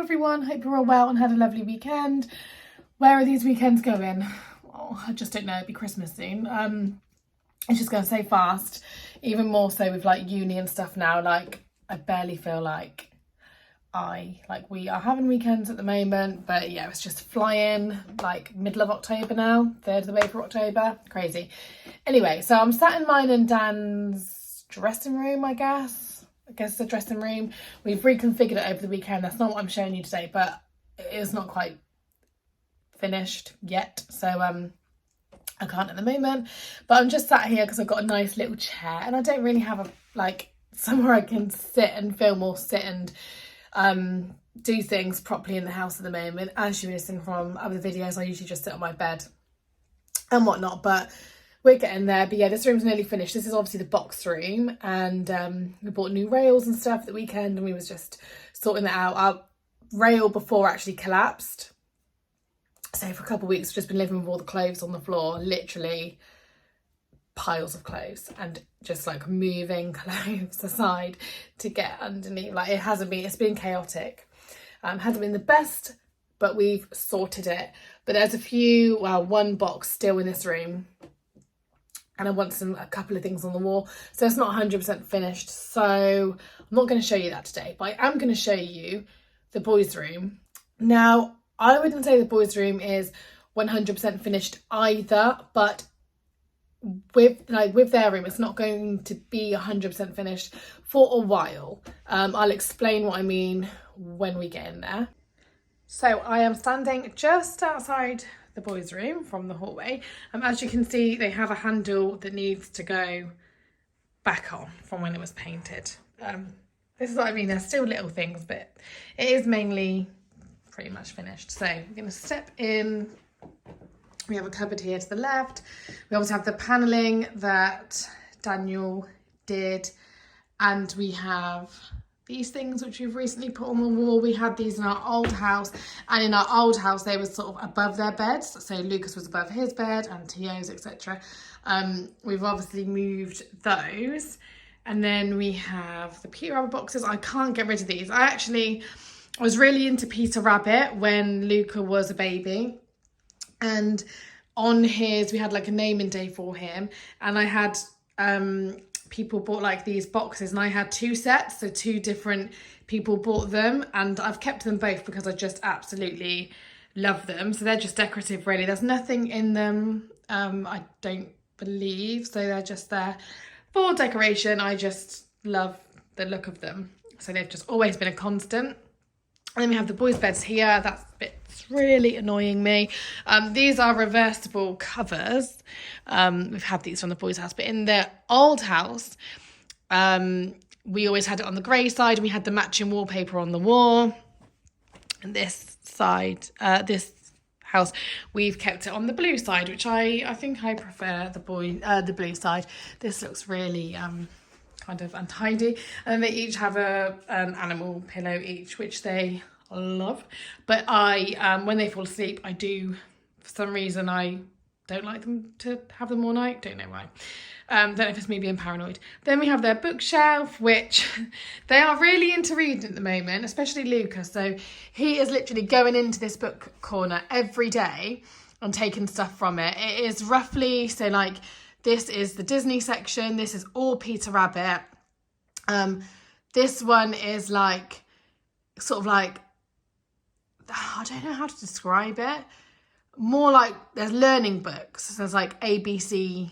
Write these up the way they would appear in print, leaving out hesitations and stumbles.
everyone, hope you're all well and had a lovely weekend. Where are these weekends going? Oh, I just don't know, it'll be Christmas soon. It's just going to so fast, even more so with like uni and stuff now. Like I barely feel like we are having weekends at the moment, but yeah, it's just flying, like middle of October now, 3rd of the way for October, crazy. Anyway, so I'm sat in mine and Dan's dressing room, I guess the dressing room. We've reconfigured it over the weekend. That's not what I'm showing you today, but it is not quite finished yet, so I can't at the moment, but I'm just sat here because I've got a nice little chair and I don't really have somewhere I can sit and film or sit and do things properly in the house at the moment. As you listen from other videos, I usually just sit on my bed and whatnot, but we're getting there. But yeah, this room's nearly finished. This is obviously the box room, and we bought new rails and stuff at the weekend, and we was just sorting that out. Our rail before actually collapsed, so for a couple of weeks we've just been living with all the clothes on the floor, literally piles of clothes, and just like moving clothes aside to get underneath. Like it's been chaotic. Hasn't been the best, but we've sorted it. But there's one box still in this room, and I want a couple of things on the wall, so it's not 100% finished, so I'm not going to show you that today, but I am going to show you the boys' room. Now, I wouldn't say the boys' room is 100% finished either, but with their room, it's not going to be 100% finished for a while. I'll explain what I mean when we get in there. So I am standing just outside the boys' room from the hallway. As you can see, they have a handle that needs to go back on from when it was painted. This is what I mean, there's still little things, but it is mainly pretty much finished. So we're going to step in. We have a cupboard here to the left. We also have the panelling that Daniel did, and we have these things which we've recently put on the wall. We had these in our old house, and in our old house they were sort of above their beds, so Lucas was above his bed and Tio's, etc. We've obviously moved those, and then we have the Peter Rabbit boxes. I can't get rid of these. I was really into Peter Rabbit when Luca was a baby, and we had like a naming day for him, and I had people bought like these boxes, and I had 2 sets, so 2 different people bought them, and I've kept them both because I just absolutely love them. So they're just decorative, really. There's nothing in them, I don't believe, so they're just there for decoration. I just love the look of them, so they've just always been a constant. And then we have the boys' beds here. It's really annoying me. These are reversible covers. We've had these from the boys' house, but in the old house, we always had it on the grey side, and we had the matching wallpaper on the wall. And this side, this house, we've kept it on the blue side, which I think I prefer the blue side. This looks really kind of untidy, and they each have an animal pillow each, which they love. But when they fall asleep, for some reason I don't like them to have them all night. Don't know why. Don't know if it's me being paranoid. Then we have their bookshelf, which they are really into reading at the moment, especially Lucas. So he is literally going into this book corner every day and taking stuff from it. It is roughly, so like, this is the Disney section. This is all Peter Rabbit. This one is like, sort of like, I don't know how to describe it. More like there's learning books. So there's like ABC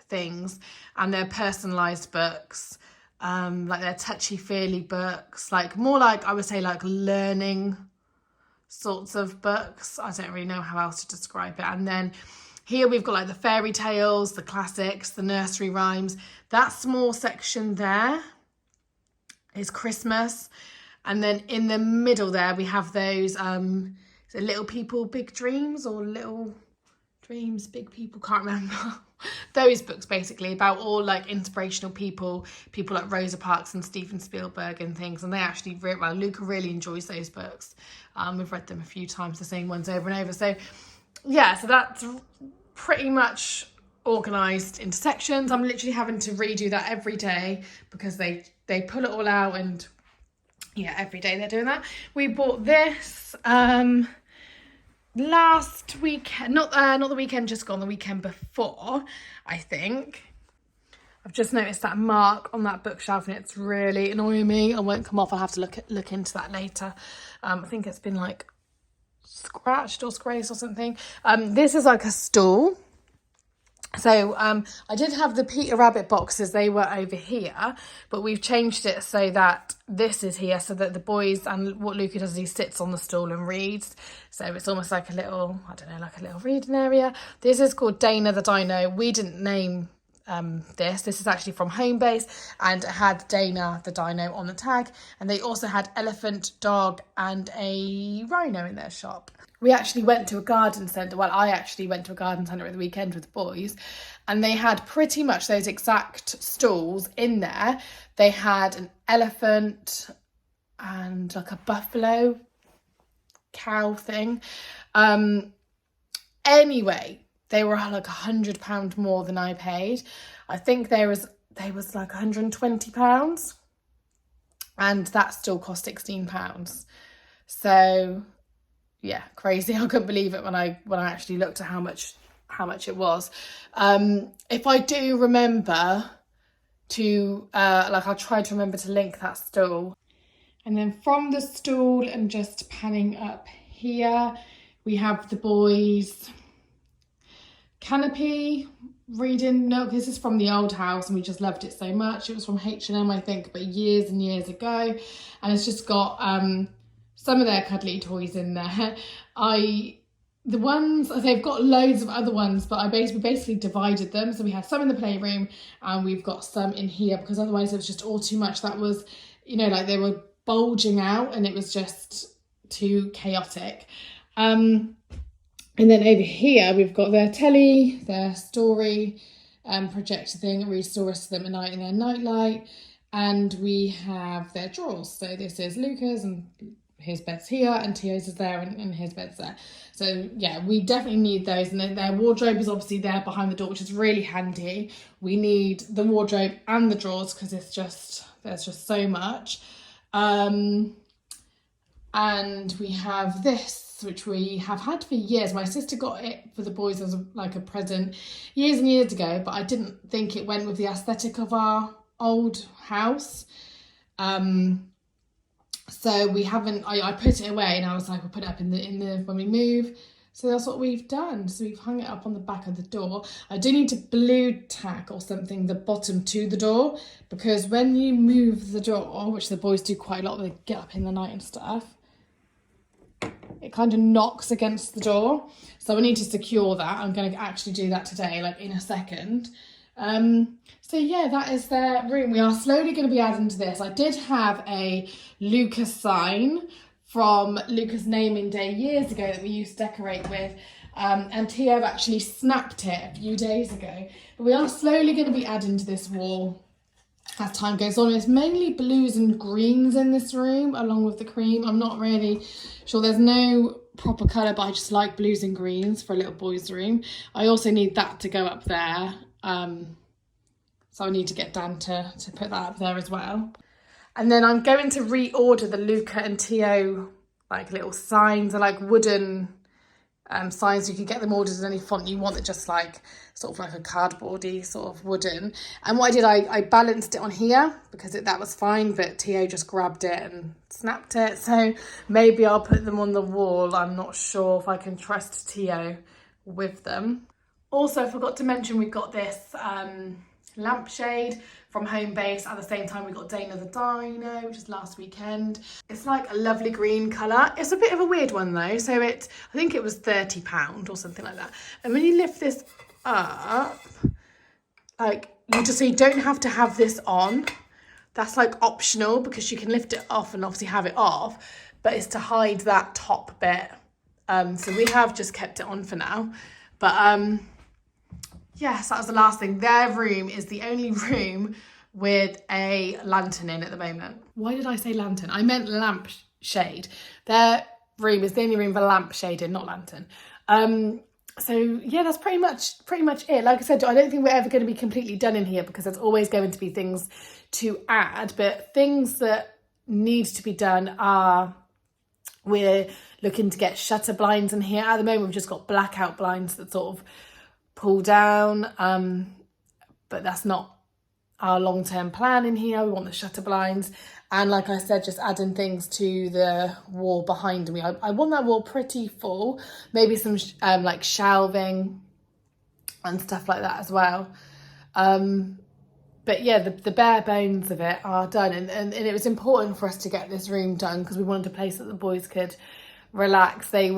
things, and they're personalised books. Like they're touchy-feely books. Like more like, I would say, like learning sorts of books. I don't really know how else to describe it. And then here we've got like the fairy tales, the classics, the nursery rhymes. That small section there is Christmas. And then in the middle there, we have those Little People, Big Dreams, or Little Dreams, Big People, can't remember. Those books basically about all like inspirational people like Rosa Parks and Steven Spielberg and things. And they actually, Luca really enjoys those books. We've read them a few times, the same ones over and over. So yeah, so that's pretty much organised into sections. I'm literally having to redo that every day because they pull it all out, and yeah, every day they're doing that. We bought this last weekend, not the weekend just gone, the weekend before, I think. I've just noticed that mark on that bookshelf and it's really annoying me. It won't come off. I'll have to look into that later. I think it's been like scratched or scraped or something. This is like a stool. So I did have the Peter Rabbit boxes, they were over here, but we've changed it so that this is here, so that the boys, and what Luca does is he sits on the stool and reads. So it's almost like a little, I don't know, like a little reading area. This is called Dana the Dino. We didn't name this is actually from Homebase, and it had Dana the Dino on the tag, and they also had elephant, dog and a rhino in their shop. We actually went to a garden centre, well I actually went to a garden centre at the weekend with the boys, and they had pretty much those exact stools in there. They had an elephant and like a buffalo cow thing. Anyway, they were like £100 more than I paid. I think they was like £120, and that still cost £16. So yeah, crazy. I couldn't believe it when I actually looked at how much it was. If I do remember to I'll try to remember to link that stool. And then from the stool and just panning up here, we have the boys' canopy reading nook. This is from the old house and we just loved it so much. It was from H&M, I think, but years and years ago, and it's just got some of their cuddly toys in there. They've got loads of other ones, but I basically divided them. So we have some in the playroom and we've got some in here, because otherwise it was just all too much. That was, you know, like they were bulging out and it was just too chaotic. And then over here, we've got their telly, their story projector thing. We restore the rest of them at night in their nightlight. And we have their drawers. So this is Luca's, and his bed's here, and Tio's is there, and his bed's there. So yeah, we definitely need those. And then their wardrobe is obviously there behind the door, which is really handy. We need the wardrobe and the drawers because there's just so much. And we have this, which we have had for years. My sister got it for the boys as like a present years and years ago, but I didn't think it went with the aesthetic of our old house. So we haven't, I put it away and I was like, we'll put it up in the when we move. So that's what we've done. So we've hung it up on the back of the door. I do need to blue tack or something the bottom to the door, because when you move the door, which the boys do quite a lot, they get up in the night and stuff, it kind of knocks against the door. So I need to secure that. I'm going to actually do that today, like in a second. So yeah, that is their room. We are slowly going to be adding to this. I did have a Lucas sign from Lucas naming day years ago that we used to decorate with, and Tio actually snapped it a few days ago. But we are slowly going to be adding to this wall as time goes on. It's mainly blues and greens in this room along with the cream. I'm not really sure, there's no proper colour, but I just like blues and greens for a little boy's room. I also need that to go up there, so I need to get Dan to put that up there as well. And then I'm going to reorder the Luca and Tio like little signs. They're like wooden signs. You can get them ordered in any font you want. They're just like sort of like a cardboardy sort of wooden. And what I did, I balanced it on here because that was fine, but Tio just grabbed it and snapped it. So maybe I'll put them on the wall. I'm not sure if I can trust Tio with them. Also, I forgot to mention we've got this lampshade from Homebase. At the same time, we got Dana the Dino, which is last weekend. It's like a lovely green colour. It's a bit of a weird one though. So I think it was £30 or something like that. And when you lift this up, like you don't have to have this on. That's like optional because you can lift it off and obviously have it off, but it's to hide that top bit. So we have just kept it on for now. But yes, that was the last thing. Their room is the only room with a lantern in at the moment. Why did I say lantern? I meant lampshade. Their room is the only room with a lampshade in, not lantern. So yeah, that's pretty much it. Like I said, I don't think we're ever going to be completely done in here because there's always going to be things to add, but things that need to be done are, we're looking to get shutter blinds in here. At the moment, we've just got blackout blinds that sort of pull down, but that's not our long-term plan in here. We want the shutter blinds. And like I said, just adding things to the wall behind me. I want that wall pretty full, maybe some like shelving and stuff like that as well. But yeah, the bare bones of it are done. And it was important for us to get this room done because we wanted a place that the boys could relax. They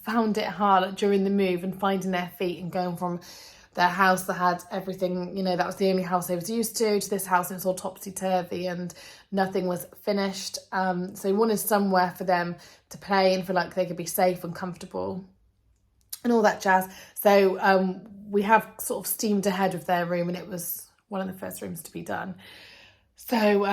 found it hard during the move and finding their feet and going from their house that had everything, you know, that was the only house they was used to this house. It was all topsy-turvy and nothing was finished. So we wanted somewhere for them to play and feel like they could be safe and comfortable and all that jazz. So we have sort of steamed ahead with their room, and it was one of the first rooms to be done. So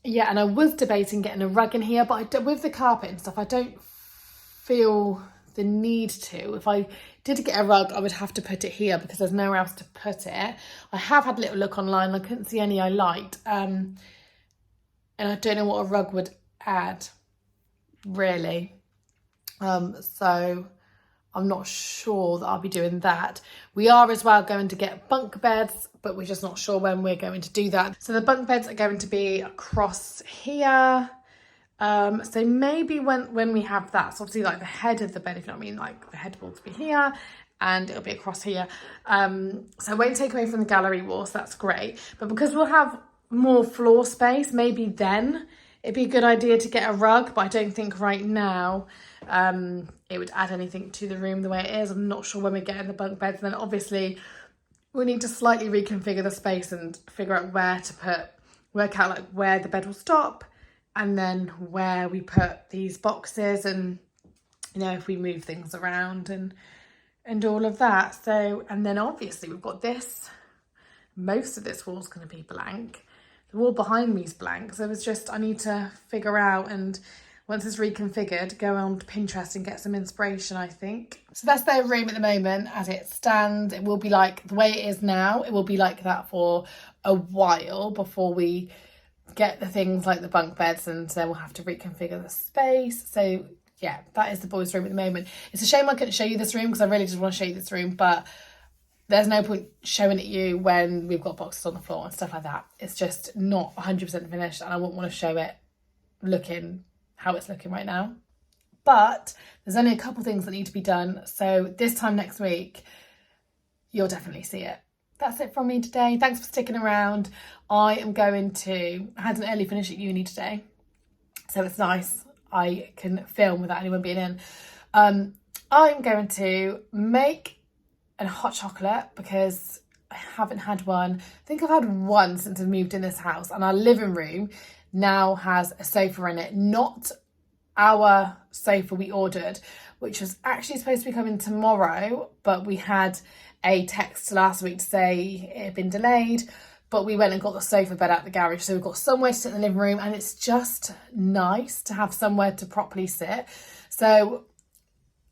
yeah, and I was debating getting a rug in here, but with the carpet and stuff, I don't feel the need to. If I did get a rug, I would have to put it here because there's nowhere else to put it. I have had a little look online. I couldn't see any I liked. And I don't know what a rug would add, really. So I'm not sure that I'll be doing that. We are as well going to get bunk beds, but we're just not sure when we're going to do that. So the bunk beds are going to be across here. So maybe when we have that, so obviously like the head of the bed, if you know what I mean, like the headboard to be here and it'll be across here. So it won't take away from the gallery wall, so that's great. But because we'll have more floor space, maybe then it'd be a good idea to get a rug, but I don't think right now it would add anything to the room the way it is. I'm not sure when we're getting the bunk beds. And then obviously we need to slightly reconfigure the space and figure out where to work out like where the bed will stop, and then where we put these boxes, and you know, if we move things around and all of that. So, and then obviously we've got this, most of this wall's going to be blank. The wall behind me is blank, so it's just, I need to figure out, and once it's reconfigured, go on Pinterest and get some inspiration, I think. So that's their room at the moment as it stands. It will be like the way it is now, it will be like that for a while before we get the things like the bunk beds, and then we'll have to reconfigure the space. So yeah, that is the boys' room at the moment. It's a shame I couldn't show you this room because I really just want to show you this room, but there's no point showing it you when we've got boxes on the floor and stuff like that. It's just not 100% finished, and I wouldn't want to show it looking how it's looking right now. But there's only a couple things that need to be done, so this time next week you'll definitely see it. That's it from me today. Thanks for sticking around. I had an early finish at uni today, so it's nice. I can film without anyone being in. I'm going to make a hot chocolate because I haven't had one. I think I've had one since I've moved in this house, and our living room now has a sofa in it. Not our sofa we ordered, which was actually supposed to be coming tomorrow, but we had a text last week to say it had been delayed, but we went and got the sofa bed out the garage, so we've got somewhere to sit in the living room, and it's just nice to have somewhere to properly sit. So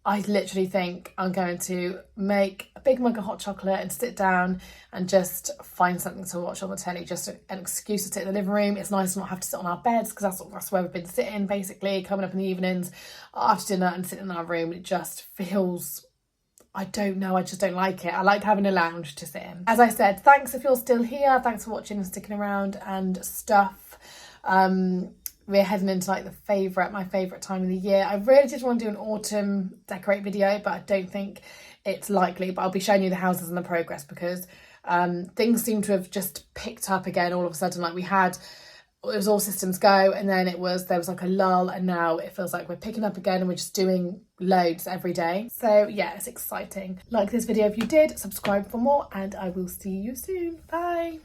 I literally think I'm going to make a big mug of hot chocolate and sit down and just find something to watch on the telly, just an excuse to sit in the living room. It's nice to not have to sit on our beds because that's where we've been sitting, basically, coming up in the evenings after dinner and sitting in our room. It just feels, I don't know, I just don't like it. I like having a lounge to sit in. As I said, thanks if you're still here. Thanks for watching and sticking around and stuff. We're heading into like my favourite time of the year. I really did want to do an autumn decorate video, but I don't think it's likely. But I'll be showing you the houses and the progress because things seem to have just picked up again all of a sudden. Like it was all systems go, and then there was like a lull, and now it feels like we're picking up again and we're just doing loads every day. So yeah, it's exciting. Like this video if you did, subscribe for more, and I will see you soon. Bye.